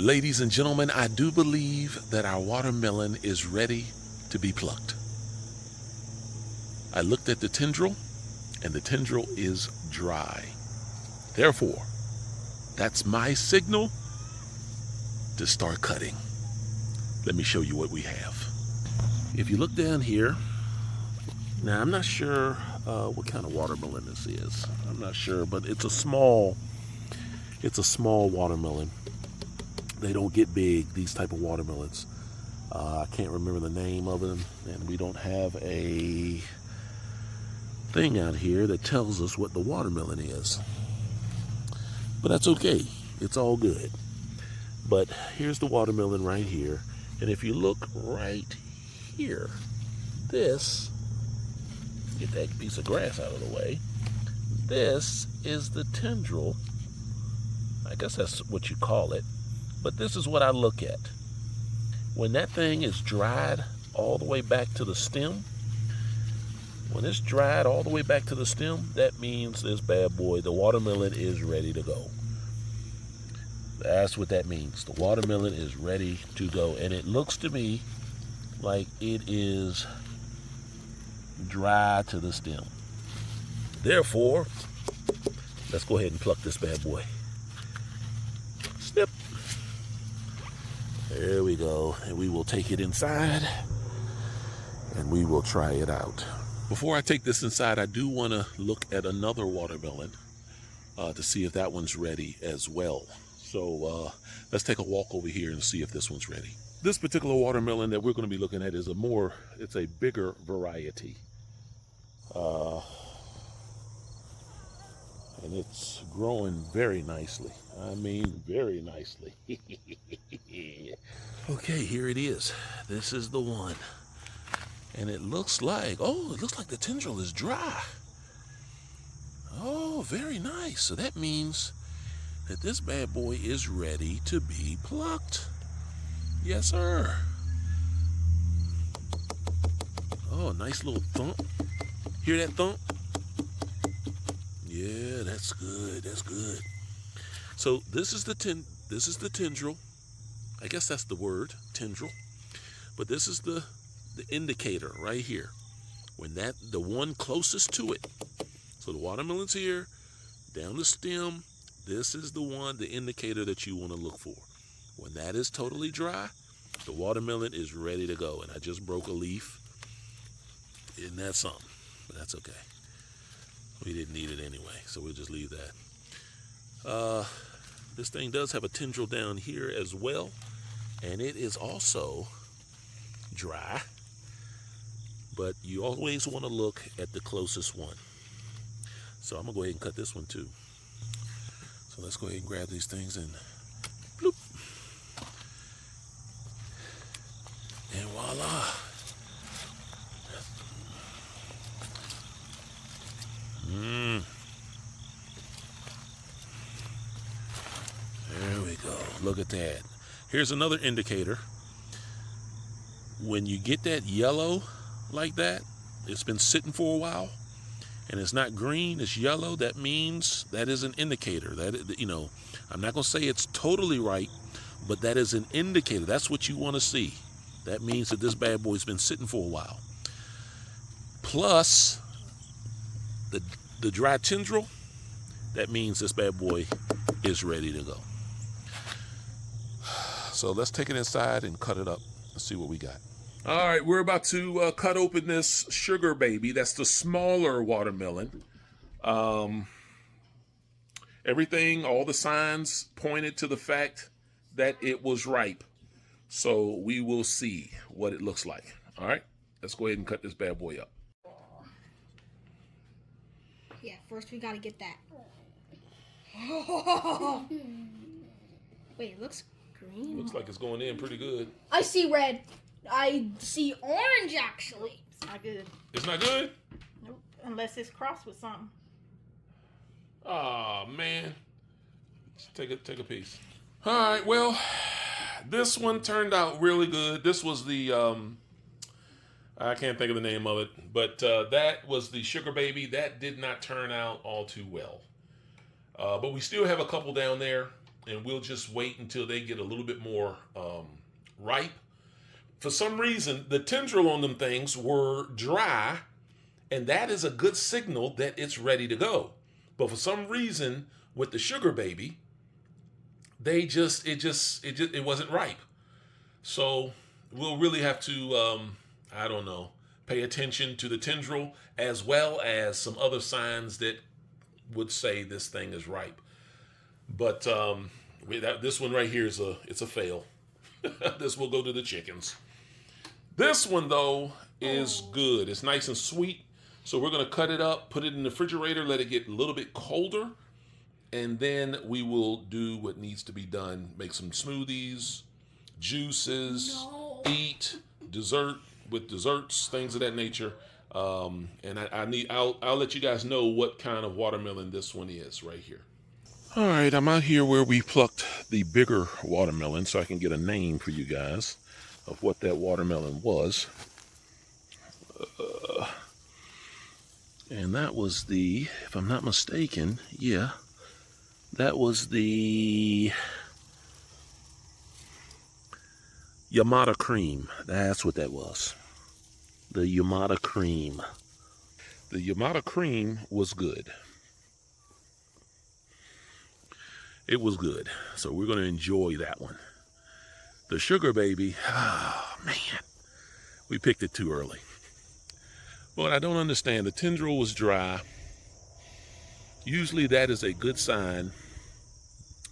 Ladies and gentlemen, I do believe that our watermelon is ready to be plucked. I looked at the tendril, and the tendril is dry. Therefore, that's my signal to start cutting. Let me show you what we have. If you look down here, now I'm not sure what kind of watermelon this is. I'm not sure, but it's a small watermelon. They don't get big, these type of watermelons. I can't remember the name of them, and we don't have a thing out here that tells us what the watermelon is. But that's okay. It's all good. But here's the watermelon right here. And if you look right here, this, get that piece of grass out of the way, this is the tendril. I guess that's what you call it. But this is what I look at. When that thing is dried all the way back to the stem, when it's dried all the way back to the stem, that means this bad boy, the watermelon, is ready to go. That's what that means. The watermelon is ready to go. And it looks to me like it is dry to the stem. Therefore, let's go ahead and pluck this bad boy. Snip. There we go. And we will take it inside and we will try it out. Before I take this inside, I do want to look at another watermelon to see if that one's ready as well. So let's take a walk over here and see if this one's ready. This particular watermelon that we're going to be looking at is it's a bigger variety. And it's growing very nicely. I mean, very nicely. Okay, here it is. This is the one. And it looks like the tendril is dry. Oh, very nice. So that means that this bad boy is ready to be plucked. Yes, sir. Oh, nice little thump. Hear that thump? Yeah, that's good. That's good. So this is the tendril. I guess that's the word, tendril. But this is the indicator right here. When the one closest to it. So the watermelon's here, down the stem. This is the indicator that you want to look for. When that is totally dry, the watermelon is ready to go. And I just broke a leaf. Isn't that something? But that's okay. We didn't need it anyway, so we'll just leave that. This thing does have a tendril down here as well, and it is also dry, but you always want to look at the closest one. So I'm gonna go ahead and cut this one too. So let's go ahead and grab these things and bloop. And voila. There we go. Look at that. Here's another indicator. When you get that yellow like that, it's been sitting for a while, and it's not green, it's yellow. That means that is an indicator. That, you know, I'm not gonna say it's totally right, but that is an indicator. That's what you want to see. That means that this bad boy's been sitting for a while. Plus, the dry tendril, that means this bad boy is ready to go. So let's take it inside and cut it up and see what we got. All right, we're about to cut open this sugar baby. That's the smaller watermelon. Everything, all the signs pointed to the fact that it was ripe. So we will see what it looks like. All right, let's go ahead and cut this bad boy up. Yeah, first we gotta get that. Wait, it looks green. Looks like it's going in pretty good. I see red. I see orange, actually. It's not good. It's not good? Nope. Unless it's crossed with something. Oh man. Take a piece. All right, well, this one turned out really good. This was the I can't think of the name of it, but that was the sugar baby. That did not turn out all too well. But we still have a couple down there. and we'll just wait until they get a little bit more ripe. For some reason, the tendril on them things were dry, and that is a good signal that it's ready to go. But for some reason, with the sugar baby, it wasn't ripe. So we'll really have to, I don't know, pay attention to the tendril as well as some other signs that would say this thing is ripe. But this one right here it's a fail. This will go to the chickens. This one though is good. It's nice and sweet. So we're gonna cut it up, put it in the refrigerator, let it get a little bit colder, and then we will do what needs to be done. Make some smoothies, juices, eat, dessert with desserts, things of that nature. And I'll let you guys know what kind of watermelon this one is right here. All right, I'm out here where we plucked the bigger watermelon so I can get a name for you guys of what that watermelon was. And that was the, if I'm not mistaken, yeah, that was the Yamada cream. That's what that was. The Yamada cream. The Yamada cream was good. It was good. So we're going to enjoy that one. The sugar baby, oh man, we picked it too early. But I don't understand. The tendril was dry. Usually that is a good sign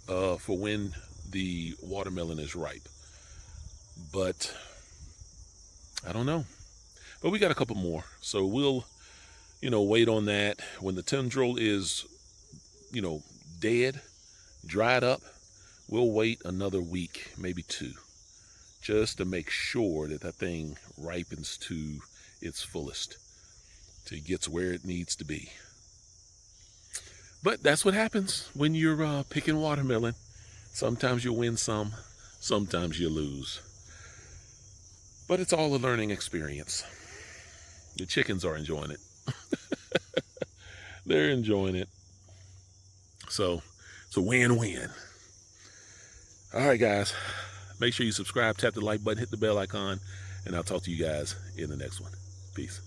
for when the watermelon is ripe. But I don't know. But we got a couple more. So we'll, wait on that. When the tendril is, dead, dried up, we'll wait another week, maybe 2, just to make sure that that thing ripens to its fullest, till it gets where it needs to be. But that's what happens when you're picking watermelon. Sometimes you win some, sometimes you lose. But it's all a learning experience. The chickens are enjoying it. They're enjoying it. So it's a win-win. All right, guys. Make sure you subscribe, tap the like button, hit the bell icon, and I'll talk to you guys in the next one. Peace.